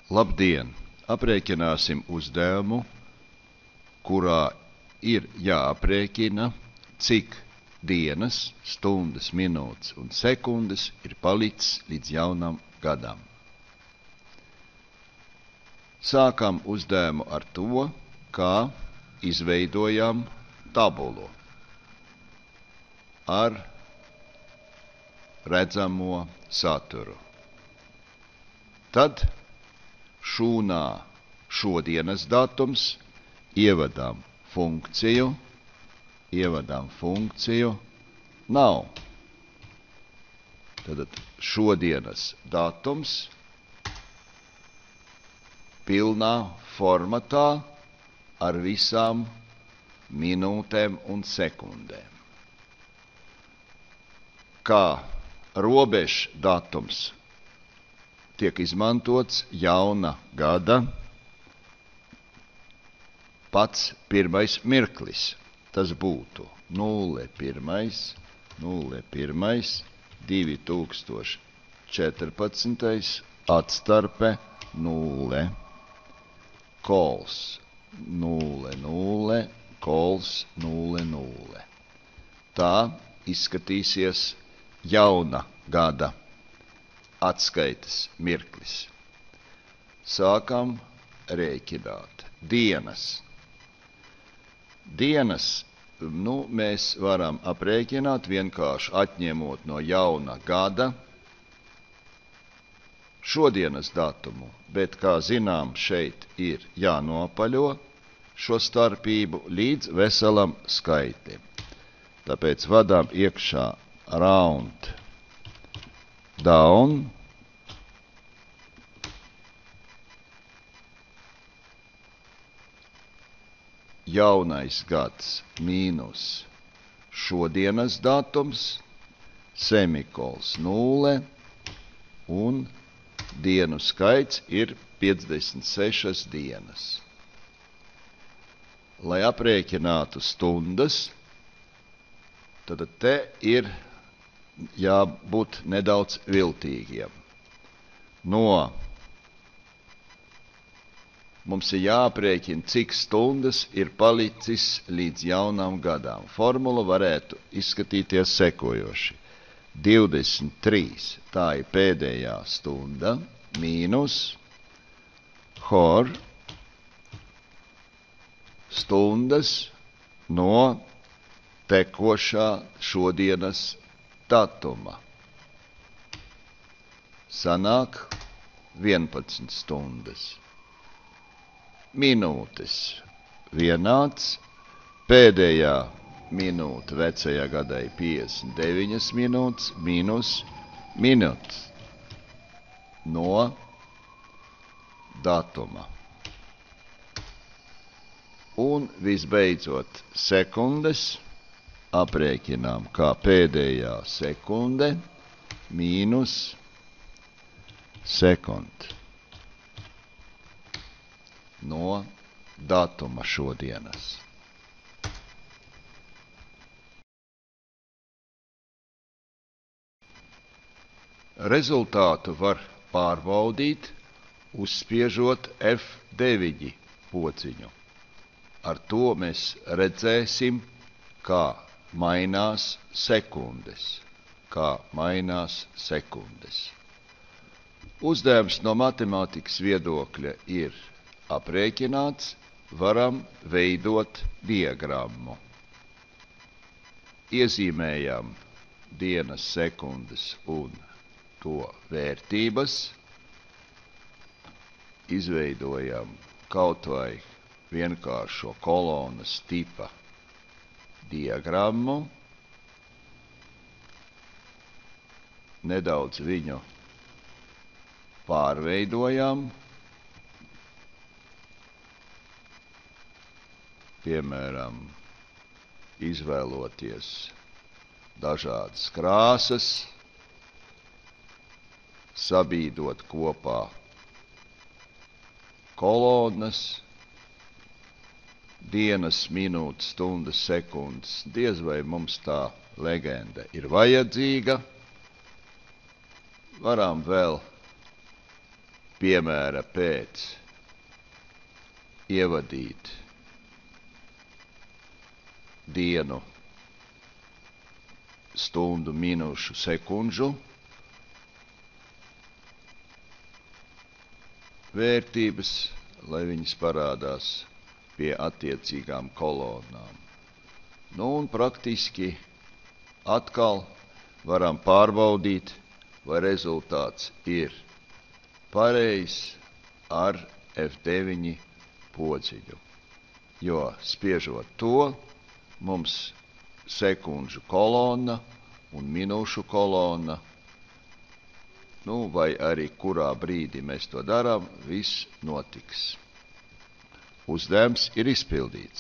Labdien! Aprēķināsim uzdevumu, kurā ir jāaprēķina, cik dienas, stundas, minūtes un sekundes ir palicis līdz jaunam gadam. Sākam uzdevumu ar to, kā izveidojam tabulu ar redzamo saturu. Tad šūnā šodienas datums, ievadām funkciju, nav. Tad šodienas datums pilnā formatā ar visām minūtēm un sekundēm. Kā robežs datums tiek izmantots jauna gada pats pirmais mirklis. Tas būtu 01.2014. Atstarpe 0. Kols 00. Kols 00. Tā izskatīsies jauna gada atskaites mirklis. Sākam rēķināt. Dienas. Mēs varam aprēķināt vienkārši atņemot no jauna gada šodienas datumu, bet, kā zinām, šeit ir jānopaļo šo starpību līdz veselam skaitlim. Tāpēc vadām iekšā round down, jaunais gads mīnus šodienas datums, semikols 0 un dienu skaits ir 56 dienas. Lai aprēķinātu stundas, tad te ir jābūt nedaudz viltīgiem. Mums ir jāaprēķina, cik stundas ir palicis līdz jaunam gadam. Formula varētu izskatīties sekojoši. 23, tā ir pēdējā stunda, mīnus hor stundas no tekošā šodienas datuma. Sanāk 11 stundas. Minūtes vienāds, pēdējā minūte vecajā gadā ir 59 minūtes, mīnus minūtes no datuma. Un visbeidzot sekundes aprēķinām kā pēdējā sekunde mīnus sekundi no datuma šodienas. Rezultātu var pārbaudīt, uzspiežot F9 pociņu. Ar to mēs redzēsim, kā mainās sekundes. Uzdevums no matemātikas viedokļa ir aprēķināts, varam veidot diagrammu. Iezīmējam dienas, sekundes un to vērtības. Izveidojam kaut vai vienkāršo kolonas tipa diagrammu. Nedaudz viņu pārveidojam. Piemēram, izvēloties dažādas krāsas, sabīdot kopā kolonas, dienas, minūtes, stundas, sekundes. Diez vai mums tā legenda ir vajadzīga. Varam vēl piemēra pēc ievadīt dienu, stundu, minūšu, sekundžu vērtības, lai viņas parādās pie attiecīgām kolonām. Nu, un praktiski atkal varam pārbaudīt, vai rezultāts ir pareizs ar F9 podziņu. Jo spiežot to, mums sekundžu kolona un minūšu kolona, nu, vai arī kurā brīdī mēs to darām, viss notiks. Uzdevums ir izpildīts.